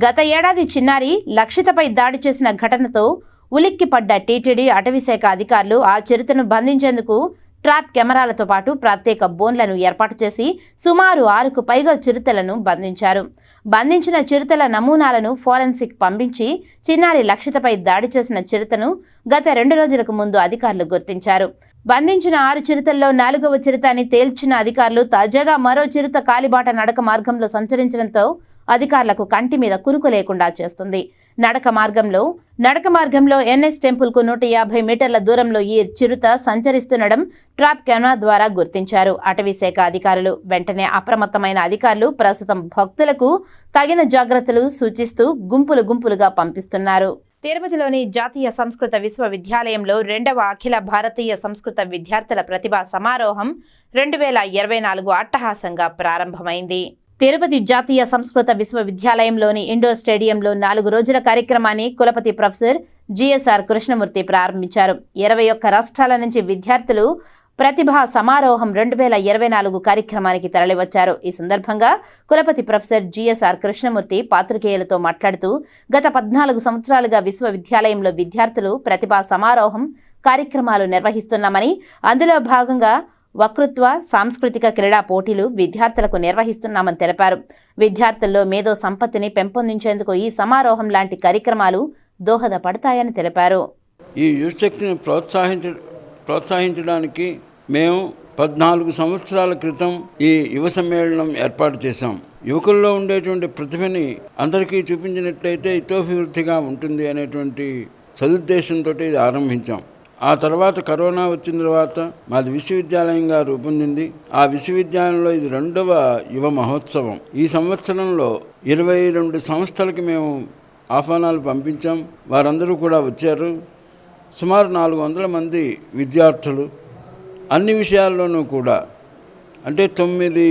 గత ఏడాది చిన్నారి లక్షితపై దాడి చేసిన ఘటనతో ఉలిక్కిపడ్డ టీటీడీ అటవీశాఖ అధికారులు ఆ చిరుతను బంధించేందుకు ట్రాప్ కెమెరాలతో పాటు ప్రత్యేక బోన్లను ఏర్పాటు చేసి సుమారు 6కు పైగా చిరుతలను బంధించారు. బంధించిన చిరుతల నమూనాలను ఫోరెన్సిక్ పంపించి చిన్నారి లక్షితపై దాడి చేసిన చిరుతను గత 2 రోజులకు ముందు అధికారులు గుర్తించారు. బంధించిన 6 చిరుతల్లో 4వ చిరుత అని తేల్చిన అధికారులు తాజాగా మరో చిరుత కాలిబాట నడక మార్గంలో సంచరించడంతో అధికారులకు కంటి మీద కునుకు లేకుండా చేస్తుంది. నడక మార్గంలో ఎన్ఎస్ టెంపుల్కు 150 మీటర్ల దూరంలో ఈ చిరుత సంచరిస్తుండడం ట్రాప్ కెమెరా ద్వారా గుర్తించారు అటవీశాఖ అధికారులు. వెంటనే అప్రమత్తమైన అధికారులు ప్రస్తుతం భక్తులకు తగిన జాగ్రత్తలు సూచిస్తూ గుంపులుగా పంపిస్తున్నారు. తిరుపతిలోని జాతీయ సంస్కృత విశ్వవిద్యాలయంలో 2వ అఖిల భారతీయ సంస్కృత విద్యార్థుల ప్రతిభా సమారోహం 2024 అట్టహాసంగా ప్రారంభమైంది. తిరుపతి జాతీయ సంస్కృత విశ్వవిద్యాలయంలోని ఇండోర్ స్టేడియంలో 4 రోజుల కార్యక్రమాన్ని కులపతి ప్రొఫెసర్ జిఎస్ఆర్ కృష్ణమూర్తి ప్రారంభించారు. 21 రాష్ట్రాల నుంచి విద్యార్థులు ప్రతిభా సమారోహం 2024 కార్యక్రమానికి తరలివచ్చారు. ఈ సందర్భంగా కులపతి ప్రొఫెసర్ జిఎస్ఆర్ కృష్ణమూర్తి పాత్రికేయులతో మాట్లాడుతూ, గత 14 సంవత్సరాలుగా విశ్వవిద్యాలయంలో విద్యార్థులు ప్రతిభా సమారోహం కార్యక్రమాలు నిర్వహిస్తున్నామని, అందులో భాగంగా వక్తృత్వ, సాంస్కృతిక క్రీడా పోటీలు విద్యార్థులకు నిర్వహిస్తున్నామని తెలిపారు. విద్యార్థుల్లో మేధో సంపత్తిని పెంపొందించేందుకు ఈ సమారోహం లాంటి కార్యక్రమాలు దోహదపడతాయని తెలిపారు. ఈ యువశక్తిని ప్రోత్సహించడానికి మేము 14 సంవత్సరాల క్రితం ఈ యువ సమ్మేళనం ఏర్పాటు చేశాం. యువకుల్లో ఉండేటువంటి ప్రతిభని అందరికీ చూపించినట్లయితే హితోభివృద్ధిగా ఉంటుంది అనేటువంటి సదుద్దేశంతో ఇది ఆరంభించాం. ఆ తర్వాత కరోనా వచ్చిన తర్వాత మాది విశ్వవిద్యాలయంగా రూపొందింది. ఆ విశ్వవిద్యాలయంలో ఇది 2వ యువ మహోత్సవం. ఈ సంవత్సరంలో 22 సంస్థలకి మేము ఆహ్వానాలు పంపించాం. వారందరూ కూడా వచ్చారు. సుమారు 400 మంది విద్యార్థులు అన్ని విషయాల్లోనూ కూడా అంటే 9.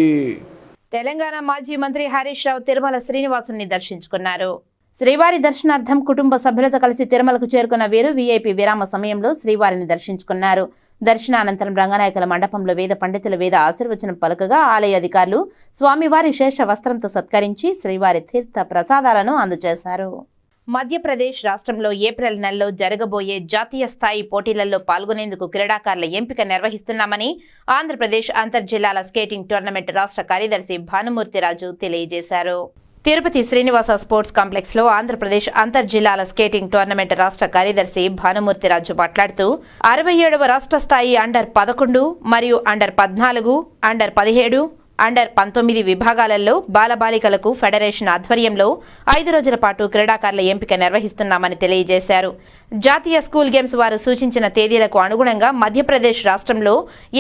తెలంగాణ మాజీ మంత్రి హరీష్ రావు తిరుమల శ్రీనివాసుని దర్శించుకున్నారు. శ్రీవారి దర్శనార్థం కుటుంబ సభ్యులతో కలిసి తిరుమలకు చేరుకున్న వీరు వీఐపీ విరామ సమయంలో శ్రీవారిని దర్శించుకున్నారు. దర్శనానంతరం రంగనాయకుల మండపంలో వేద పండితుల వేద ఆశీర్వచనం పలుకగా ఆలయ అధికారులు స్వామివారి శేష వస్త్రంతో సత్కరించి శ్రీవారి తీర్థ ప్రసాదాలను అందజేశారు. మధ్యప్రదేశ్ రాష్ట్రంలో ఏప్రిల్ నెలలో జరగబోయే జాతీయ స్థాయి పోటీలలో పాల్గొనేందుకు క్రీడాకారుల ఎంపిక నిర్వహిస్తున్నామని ఆంధ్రప్రదేశ్ అంతర్జిల్లాల స్కేటింగ్ టోర్నమెంట్ రాష్ట్ర కార్యదర్శి భానుమూర్తిరాజు తెలియజేశారు. తిరుపతి శ్రీనివాస స్పోర్ట్స్ కాంప్లెక్స్ లో ఆంధ్రప్రదేశ్ అంతర్జిల్లాల స్కేటింగ్ టోర్నమెంట్ రాష్ట్ర కార్యదర్శి భానుమూర్తిరాజు మాట్లాడుతూ 67వ రాష్ట్ర స్థాయి అండర్-11 మరియు అండర్-14, అండర్-17, అండర్-19 విభాగాలలో బాలబాలికలకు ఫెడరేషన్ ఆధ్వర్యంలో 5 రోజుల పాటు క్రీడాకారుల ఎంపిక నిర్వహిస్తున్నామని తెలియజేశారు. జాతీయ స్కూల్ గేమ్స్ వారు సూచించిన తేదీలకు అనుగుణంగా మధ్యప్రదేశ్ రాష్ట్రంలో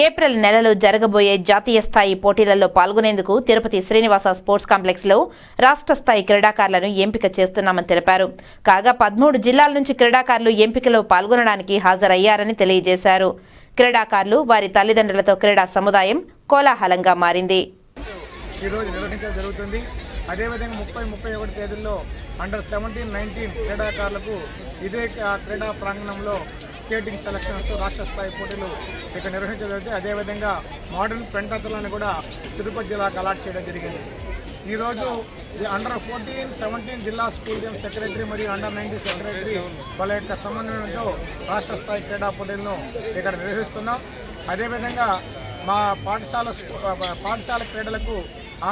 ఏప్రిల్ నెలలో జరగబోయే జాతీయ స్థాయి పోటీలలో పాల్గొనేందుకు తిరుపతి శ్రీనివాస స్పోర్ట్స్ కాంప్లెక్స్లో రాష్ట్ర స్థాయి క్రీడాకారులను ఎంపిక చేస్తున్నామని తెలిపారు. కాగా 13 జిల్లాల నుంచి క్రీడాకారులు ఎంపికలో పాల్గొనడానికి హాజరయ్యారని తెలియజేశారు. క్రీడాకారులు వారి తల్లిదండ్రులతో క్రీడా సముదాయం కోలాహలంగా మారింది. ఈరోజు నిర్వహించడం జరుగుతుంది. అదేవిధంగా 30-31 తేదీల్లో అండర్-17, 19 క్రీడాకారులకు ఇదే క్రీడా ప్రాంగణంలో స్కేటింగ్ సెలక్షన్స్ రాష్ట్ర స్థాయి పోటీలు ఇక్కడ నిర్వహించడం జరుగుతుంది. అదేవిధంగా మోడర్న్ పెంటాథ్లాన్ కూడా తిరుపతి జిల్లాకు అలాట్ చేయడం జరిగింది. ఈరోజు అండర్-14, 17 జిల్లా స్కూల్ గేమ్స్ సెక్రటరీ మరియు అండర్-19 సెక్రటరీ వాళ్ళ యొక్క సమన్వయంతో రాష్ట్ర స్థాయి క్రీడా పోటీలను ఇక్కడ నిర్వహిస్తున్నాం. అదేవిధంగా మా పాఠశాల క్రీడలకు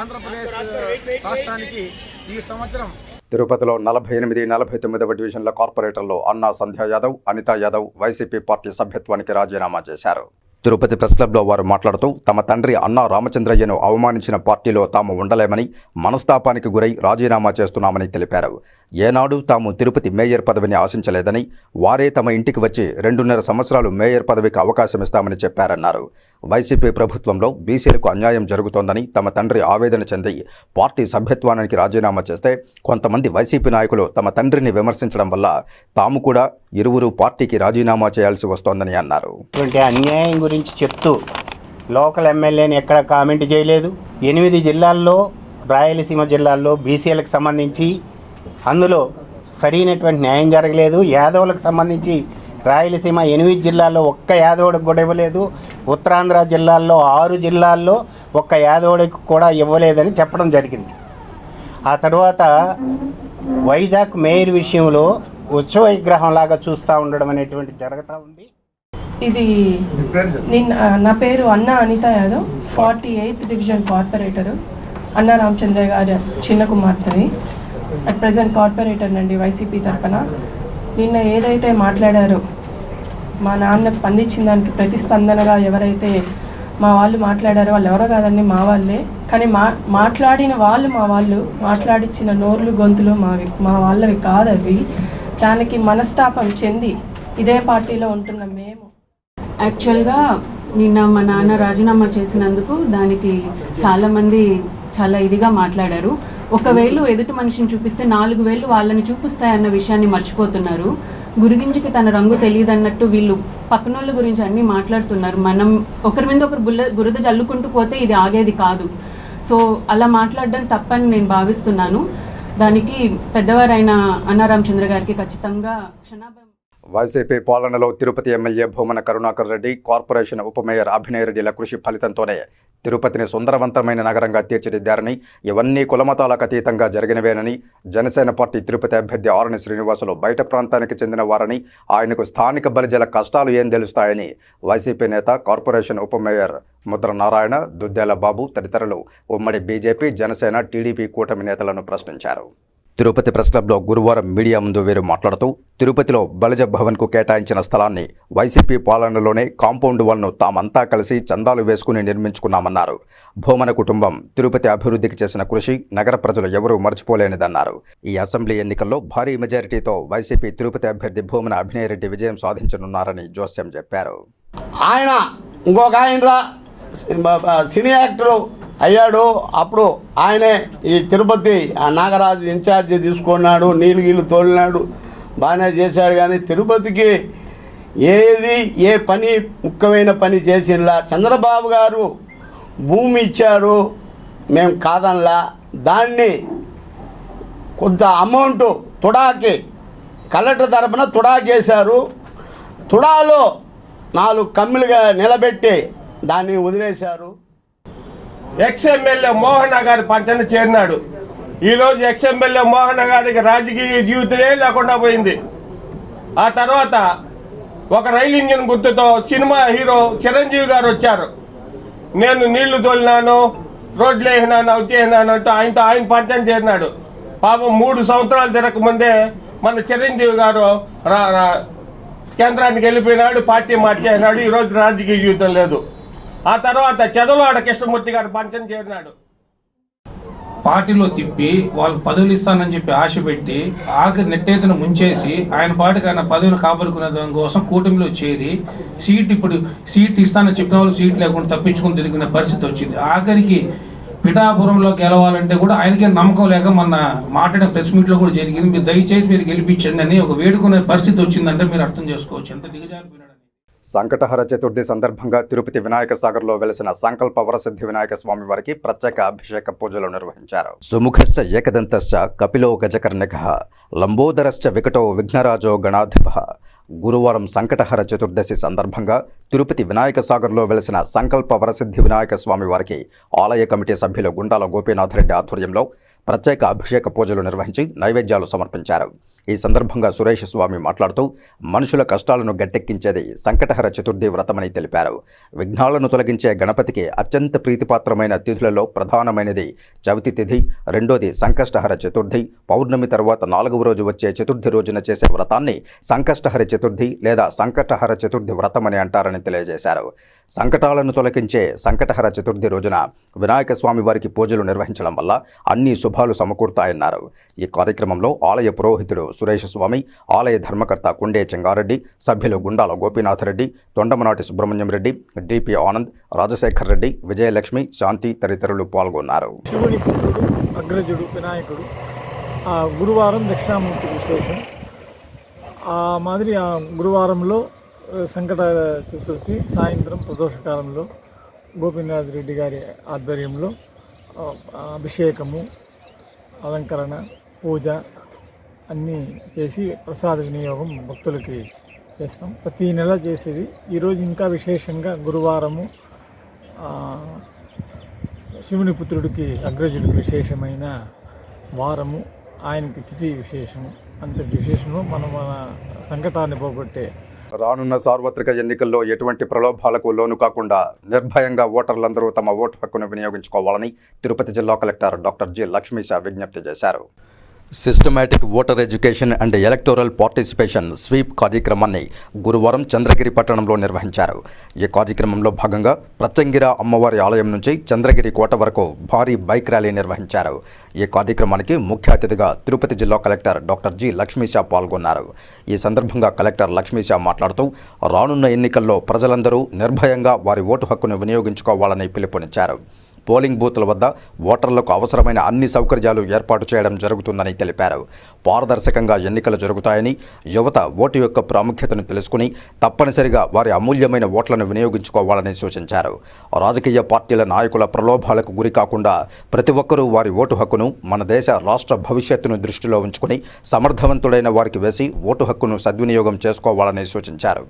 ఆంధ్రప్రదేశ్ రాష్ట్రానికి ఈ సంవత్సరం తిరుపతిలో 48, 49వ డివిజన్ల కార్పొరేటర్లు అన్నా సంధ్యా యాదవ్, అనితా యాదవ్ వైసీపీ పార్టీ సభ్యత్వానికి రాజీనామా చేశారు. తిరుపతి ప్రెస్ క్లబ్లో వారు మాట్లాడుతూ తమ తండ్రి అన్నా రామచంద్రయ్యను అవమానించిన పార్టీలో తాము ఉండలేమని మనస్తాపానికి గురై రాజీనామా చేస్తున్నామని తెలిపారు. ఏనాడు తాము తిరుపతి మేయర్ పదవిని ఆశించలేదని, వారే తమ ఇంటికి వచ్చి 2.5 సంవత్సరాలు మేయర్ పదవికి అవకాశం ఇస్తామని చెప్పారన్నారు. వైసీపీ ప్రభుత్వంలో బీసీలకు అన్యాయం జరుగుతోందని తమ తండ్రి ఆవేదన చెంది పార్టీ సభ్యత్వానికి రాజీనామా చేస్తే కొంతమంది వైసీపీ నాయకులు తమ తండ్రిని విమర్శించడం వల్ల తాము కూడా ఇరువురు పార్టీకి రాజీనామా చేయాల్సి వస్తోందని అన్నారు. అన్యాయం గురించి చెప్తూ లోకల్ ఎమ్మెల్యేని ఎక్కడ కామెంట్ చేయలేదు. 8 జిల్లాల్లో రాయలసీమ జిల్లాల్లో బీసీలకు సంబంధించి అందులో సరైనటువంటి న్యాయం జరగలేదు. యాదవులకు సంబంధించి రాయలసీమ 8 జిల్లాల్లో ఒక్క యాదవుడికి కూడా ఇవ్వలేదు. ఉత్తరాంధ్ర జిల్లాల్లో 6 జిల్లాల్లో ఒక్క యాదవుడికి కూడా ఇవ్వలేదని చెప్పడం జరిగింది. ఆ తర్వాత వైజాగ్ మేయర్ విషయంలో ఉత్సవ విగ్రహంలాగా చూస్తూ ఉండడం అనేటువంటి జరుగుతూ ఉంది. ఇది నా పేరు అన్నా Anita Yadav, 48th division corporator. అన్నా రామచంద్ర గారి చిన్న కుమార్తెని, అట్ ప్రజెంట్ కార్పొరేటర్ నండి వైసీపీ తరఫున. నిన్న ఏదైతే మాట్లాడారో మా నాన్న స్పందించిన దానికి ప్రతిస్పందనగా ఎవరైతే మా వాళ్ళు మాట్లాడారో వాళ్ళు ఎవరో కాదండి, మా వాళ్ళే. కానీ మాట్లాడిన వాళ్ళు మా వాళ్ళు, మాట్లాడించిన నోర్లు గొంతులు మా వాళ్ళవి కాదవి. దానికి మనస్తాపం చెంది ఇదే పార్టీలో ఉంటున్న మేము యాక్చువల్గా నిన్న మా నాన్న రాజీనామా చేసినందుకు దానికి చాలామంది చాలా ఇదిగా మాట్లాడారు. ఒకవేళ ఎదుటి మనిషిని చూపిస్తే 4 వేలు వాళ్ళని చూపిస్తాయన్న విషయాన్ని మర్చిపోతున్నారు. గురిగింజకి తన రంగు తెలియదన్నట్టు వీళ్ళు పక్కనోళ్ళ గురించి అన్నీ మాట్లాడుతున్నారు. మనం ఒకరి మీద ఒకరు బురద జల్లుకుంటూ పోతే ఇది ఆగేది కాదు. సో అలా మాట్లాడడం తప్పని నేను భావిస్తున్నాను. దానికి పెద్దవారైన అన్నా రామచంద్ర గారికి ఖచ్చితంగా క్షమాపణ. వైసీపీ పాలనలో తిరుపతి ఎమ్మెల్యే భూమన కరుణాకర్ రెడ్డి, కార్పొరేషన్ ఉప మేయర్ అభినయ్ రెడ్డిల కృషి ఫలితంతోనే తిరుపతిని సుందరవంతమైన నగరంగా తీర్చిదిద్దారని, ఇవన్నీ కులమతాలకు అతీతంగా జరిగినవేనని, జనసేన పార్టీ తిరుపతి అభ్యర్థి ఆరణి శ్రీనివాసులు బయట ప్రాంతానికి చెందిన వారని, ఆయనకు స్థానిక బలిజల కష్టాలు ఏం తెలుస్తాయని వైసీపీ నేత, కార్పొరేషన్ ఉప మేయర్ ముద్ర నారాయణ, దుద్దేల బాబు తదితరులు ఉమ్మడి బీజేపీ, జనసేన, టీడీపీ కూటమి నేతలను ప్రశ్నించారు. తిరుపతి ప్రెస్ క్లబ్లో గురువారం మీడియా ముందు వీరు మాట్లాడుతూ తిరుపతిలో బలిజ భవన్కు కేటాయించిన స్థలాన్ని వైసీపీ పాలనలోనే కాంపౌండ్ వాల్ను తామంతా కలిసి చందాలు వేసుకుని నిర్మించుకున్నామన్నారు. భూమన కుటుంబం తిరుపతి అభివృద్ధికి చేసిన కృషి నగర ప్రజలు ఎవరూ మర్చిపోలేనిదన్నారు. ఈ అసెంబ్లీ ఎన్నికల్లో భారీ మెజారిటీతో వైసీపీ తిరుపతి అభ్యర్థి భూమన అభినయ్ రెడ్డి విజయం సాధించనున్నారని జోస్యం చెప్పారు. ఆయన ఇంకొక ఆయన సినీ యాక్టర్ అయ్యాడు. అప్పుడు ఆయనే ఈ తిరుపతి నాగరాజు ఇన్ఛార్జి తీసుకున్నాడు, నీళ్ళు తోలినాడు, బాగానే చేశాడు. కానీ తిరుపతికి ఏ పని ముఖ్యమైన పని చేసినలా. చంద్రబాబు గారు భూమి ఇచ్చాడు, మేము కాదనలా. దాన్ని కొంత అమౌంట్ తుడాకి కలెక్టర్ తరఫున తుడాకేశారు. తుడాలో 4 కమ్ములుగా నిలబెట్టి దాన్ని వదిలేశారు. ఎక్స్ఎమ్మెల్యే మోహన్ గారి పంచన చేరినాడు. ఈరోజు ఎక్స్ఎమ్మెల్యే మోహన్ గారికి రాజకీయ జీవితమే లేకుండా పోయింది. ఆ తర్వాత ఒక రైలు ఇంజిన్ గుర్తుతో సినిమా హీరో చిరంజీవి గారు వచ్చారు. నేను నీళ్లు తోలినాను, రోడ్లు వేసినాను, అవి చేసినాను అంటూ ఆయన పంచన చేరినాడు. పాపం 3 సంవత్సరాలు తిరగకముందే మన చిరంజీవి గారు కేంద్రానికి వెళ్ళిపోయినాడు, పార్టీ మార్చేసినాడు. ఈరోజు రాజకీయ జీవితం లేదు. ఆ తర్వాత చదలవాడ కృష్ణమూర్తి గారు పంచం చేరినాడు. పార్టీలో తిప్పి వాళ్ళకి పదవులు ఇస్తానని చెప్పి ఆశ పెట్టి ఆఖరి నెట్టేతను ముంచేసి ఆయన పాటికి ఆయన పదవిని కాపాడుకునే దానికోసం కూటమిలో చేరి ఇప్పుడు సీట్ ఇస్తానని చెప్పిన వాళ్ళు సీట్ లేకుండా తప్పించుకుని తిరిగిన పరిస్థితి వచ్చింది. ఆఖరికి పిఠాపురంలో గెలవాలంటే కూడా ఆయనకే నమ్మకం లేక మొన్న మాట్లాడిన ప్రెస్ మీట్లో కూడా జరిగింది. మీరు దయచేసి మీరు గెలిపించండి అని ఒక వేడుకునే పరిస్థితి వచ్చిందంటే మీరు అర్థం చేసుకోవచ్చు ఎంత దిగజారిపోయినాడు. సంకటహర చతుర్థి సందర్భంగా తిరుపతి వినాయక సాగర్లో వెలిసిన సంకల్ప వరసిద్ధి వినాయక స్వామి వారికి ప్రత్యేక అభిషేక పూజలు నిర్వహించారు. సుముఖశ్చ ఏకదంతశ్చ కపిలో గజకర్ణికః లంబోదరశ్చ వికటో విఘ్నరాజో గణాధిపః. గురువారం సంకటహర చతుర్దశి సందర్భంగా తిరుపతి వినాయక సాగర్లో వెలిసిన సంకల్ప వరసిద్ధి వినాయక స్వామి వారికి ఆలయ కమిటీ సభ్యులు గుండాల గోపీనాథ్ రెడ్డి ఆధ్వర్యంలో ప్రత్యేక అభిషేక పూజలు నిర్వహించి నైవేద్యాలు సమర్పించారు. ఈ సందర్భంగా సురేష్ స్వామి మాట్లాడుతూ మనుషుల కష్టాలను గట్టెక్కించేది సంకటహర చతుర్థి వ్రతమని తెలిపారు. విఘ్నాలను తొలగించే గణపతికి అత్యంత ప్రీతిపాత్రమైన తిథులలో ప్రధానమైనది చవితి తిథి, రెండోది సంకష్టహర చతుర్థి. పౌర్ణమి తర్వాత 4వ రోజు వచ్చే చతుర్థి రోజున చేసే వ్రతాన్ని సంకష్టహర చతుర్థి లేదా సంకటహర చతుర్థి వ్రతమని అంటారని తెలియజేశారు. సంకటాలను తొలగించే సంకటహర చతుర్థి రోజున వినాయక స్వామి వారికి పూజలు నిర్వహించడం వల్ల అన్ని శుభాలు సమకూరుతాయన్నారు. ఈ కార్యక్రమంలో ఆలయ పురోహితుడు సురేష్ స్వామి, ఆలయ ధర్మకర్త కుండే చెంగారెడ్డి, సభ్యులు గుండాల గోపీనాథ్ రెడ్డి, తొండమనాటి సుబ్రహ్మణ్యం రెడ్డి, డిపి ఆనంద్, రాజశేఖర్ రెడ్డి, విజయలక్ష్మి, శాంతి తదితరులు పాల్గొన్నారు. శివుని పుత్రుడు అగ్రజుడు వినాయకుడు గురువారం దక్షిణామూర్తి విశేషం. ఆ మాదిరి ఆ గురువారంలో సంకట చతుర్థి సాయంత్రం ప్రదోషకాలంలో గోపీనాథ్ రెడ్డి గారి ఆధ్వర్యంలో అభిషేకము, అలంకరణ, పూజ అన్నీ చేసి ప్రసాద వినియోగం భక్తులకి చేస్తాం. ప్రతి నెల చేసేది. ఈరోజు ఇంకా విశేషంగా గురువారము శివుని పుత్రుడికి అగ్రజుడికి విశేషమైన వారము, ఆయనకి తిథి విశేషము. అంతటి విశేషము మన సంకటాన్ని పోగొట్టే. రానున్న సార్వత్రిక ఎన్నికల్లో ఎటువంటి ప్రలోభాలకు లోను కాకుండా నిర్భయంగా ఓటర్లందరూ తమ ఓటు హక్కును వినియోగించుకోవాలని తిరుపతి జిల్లా కలెక్టర్ డాక్టర్ జి లక్ష్మీశ విజ్ఞప్తి చేశారు. Systematic voter education and electoral participation sweep కార్యక్రమాన్ని గురువారం చంద్రగిరి పట్టణంలో నిర్వహించారు. ఈ కార్యక్రమంలో భాగంగా ప్రత్యంగిర అమ్మవారి ఆలయం నుంచి చంద్రగిరి కోట వరకు భారీ బైక్ ర్యాలీ నిర్వహించారు. ఈ కార్యక్రమానికి ముఖ్య అతిథిగా తిరుపతి జిల్లా కలెక్టర్ డాక్టర్ జి లక్ష్మీశ పాల్గొన్నారు. ఈ సందర్భంగా కలెక్టర్ లక్ష్మీశ మాట్లాడుతూ రానున్న ఎన్నికల్లో ప్రజలందరూ నిర్భయంగా వారి ఓటు హక్కును వినియోగించుకోవాలని పిలుపునిచ్చారు. పోలింగ్ బూత్ల వద్ద ఓటర్లకు అవసరమైన అన్ని సౌకర్యాలు ఏర్పాటు చేయడం జరుగుతుందని తెలిపారు. పారదర్శకంగా ఎన్నికలు జరుగుతాయని, యువత ఓటు యొక్క ప్రాముఖ్యతను తెలుసుకుని తప్పనిసరిగా వారి అమూల్యమైన ఓట్లను వినియోగించుకోవాలని సూచించారు. రాజకీయ పార్టీల నాయకుల ప్రలోభాలకు గురి కాకుండా ప్రతి ఒక్కరూ వారి ఓటు హక్కును మన దేశ రాష్ట్ర భవిష్యత్తును దృష్టిలో ఉంచుకుని సమర్థవంతుడైన వారికి వేసి ఓటు హక్కును సద్వినియోగం చేసుకోవాలని సూచించారు.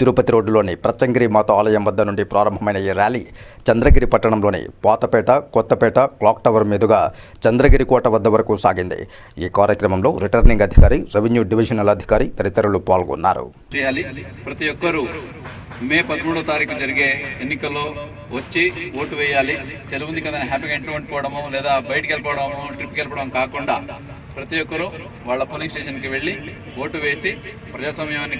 తిరుపతి రోడ్డులోని ప్రత్యంగిరి మాత ఆలయం వద్ద నుండి ప్రారంభమైన ఈ ర్యాలీ చంద్రగిరి పట్టణంలోని పాతపేట, కొత్తపేట, క్లాక్ టవర్ మీదుగా చంద్రగిరి కోట వద్ద వరకు సాగింది. ఈ కార్యక్రమంలో రిటర్నింగ్ అధికారి, రెవెన్యూ డివిజనల్ అధికారి తదితరులు పాల్గొన్నారు. ప్రతి ఒక్కరూ మే 13వ తారీఖు జరిగే ఎన్నికల్లో వచ్చి ఓటు వేయాలి. సెలవు ఉంది కదా హ్యాపీగా ఇంట్లో ఉండిపోవడము లేదా బయటికి వెళ్ళిపోవడము, ట్రిప్కి వెళ్ళిపోవడం కాకుండా ప్రతి ఒక్కరూ వాళ్ళ పోలింగ్ స్టేషన్కి వెళ్ళి ఓటు వేసి ప్రజాస్వామ్యాన్ని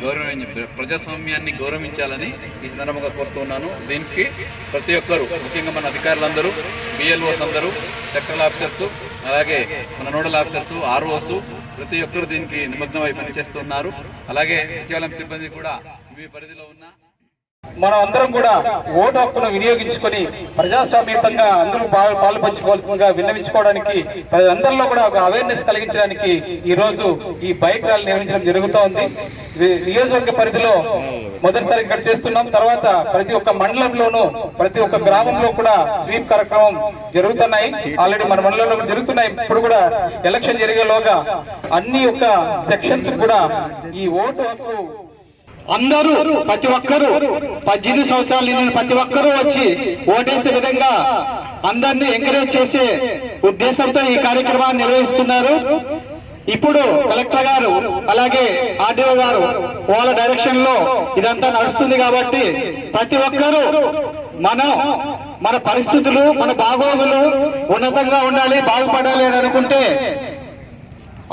గౌరవించాలని ఈ సందర్భంగా కోరుతున్నాను. దీనికి ప్రతి ఒక్కరూ, ముఖ్యంగా మన అధికారులందరూ, బిఎల్ఓస్ అందరూ, సెక్టరల్ ఆఫీసర్స్, అలాగే మన నోడల్ ఆఫీసర్స్, ఆర్ఓస్ ప్రతి ఒక్కరు దీనికి నిమగ్నమై పనిచేస్తున్నారు. అలాగే సచివాలయం సిబ్బంది కూడా మీ పరిధిలో ఉన్న మనం అందరం కూడా ఓటు హక్కును వినియోగించుకొని ప్రజాస్వామ్యంగా అందరూ పాలు పంచుకోవాల్సిందిగా విన్నవించుకోవడానికి అందరిలో కూడా ఒక అవేర్నెస్ కలిగించడానికి ఈ రోజు ఈ బైక్ ర్యాలీ నిర్వహించడం జరుగుతోంది. నియోజకవర్గ పరిధిలో మొదటిసారి ఇక్కడ చేస్తున్నాం. తర్వాత ప్రతి ఒక్క మండలంలోనూ ప్రతి ఒక్క గ్రామంలో కూడా స్వీప్ కార్యక్రమం జరుగుతున్నాయి. ఆల్రెడీ మన మండలంలో కూడా జరుగుతున్నాయి. ఇప్పుడు కూడా ఎలక్షన్ జరిగేలోగా అన్ని ఒక్క సెక్షన్స్ కూడా ఈ ఓటు హక్కు అందరూ ప్రతి ఒక్కరూ 18 సంవత్సరాలు నిండిన ప్రతి ఒక్కరూ వచ్చి ఓటేసే విధంగా అందరినీ ఎంకరేజ్ చేసే ఉద్దేశంతో ఈ కార్యక్రమాన్ని నిర్వహిస్తున్నారు. ఇప్పుడు కలెక్టర్ గారు అలాగే ఆర్డీఓ గారు వాళ్ళ డైరెక్షన్ లో ఇదంతా నడుస్తుంది కాబట్టి ప్రతి ఒక్కరూ మన పరిస్థితులు, మన బాగోగులు ఉన్నతంగా ఉండాలి, బాగుపడాలి అని అనుకుంటే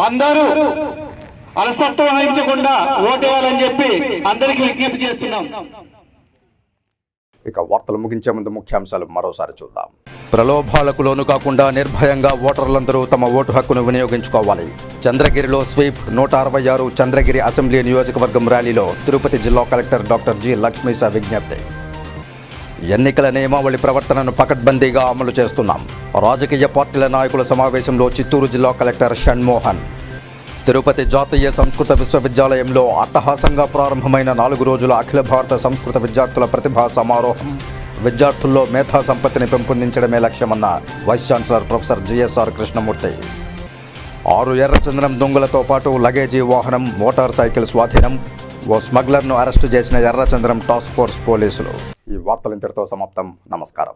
అందరూ అలసత్వం వహించకుండా ఓటేయాలని చెప్పి అందరికీ విజ్ఞప్తి చేస్తున్నాం. ఇక వార్తలు ముగించే ముందు ముఖ్యాంశాలు మరోసారి చూద్దాం. ప్రలోభాలకు లోను కాకుండా నిర్భయంగా ఓటర్లందరూ తమ ఓటు హక్కును వినియోగించుకోవాలి. చంద్రగిరిలో స్వీప్ 166 చంద్రగిరి అసెంబ్లీ నియోజకవర్గం ర్యాలీలో తిరుపతి జిల్లా కలెక్టర్ డాక్టర్ జి లక్ష్మీశ విజ్ఞప్తి. ఎన్నికల నియమావళి ప్రవర్తనను పకడ్బందీగా అమలు చేస్తున్నాం. రాజకీయ పార్టీల నాయకుల సమావేశంలో చిత్తూరు జిల్లా కలెక్టర్ షణ్మోహన్. తిరుపతి జాతీయ సంస్కృత విశ్వవిద్యాలయంలో అట్టహాసంగా ప్రారంభమైన 4 రోజుల అఖిల భారత సంస్కృత విద్యార్థుల ప్రతిభా సమారోహం. విద్యార్థుల్లో మేధా సంపత్తిని పెంపొందించడమే లక్ష్యమన్న vice chancellor professor GSR Krishnamurthy. 6 ఎర్రచందనం దొంగలతో పాటు లగేజీ వాహనం, మోటార్ సైకిల్ స్వాధీనం. ఓ స్మగ్లర్ను అరెస్టు చేసిన ఎర్రచందనం టాస్క్ ఫోర్స్ పోలీసులు. ఈ వార్తలు ఇంతటితో సమాప్తం. నమస్కారం.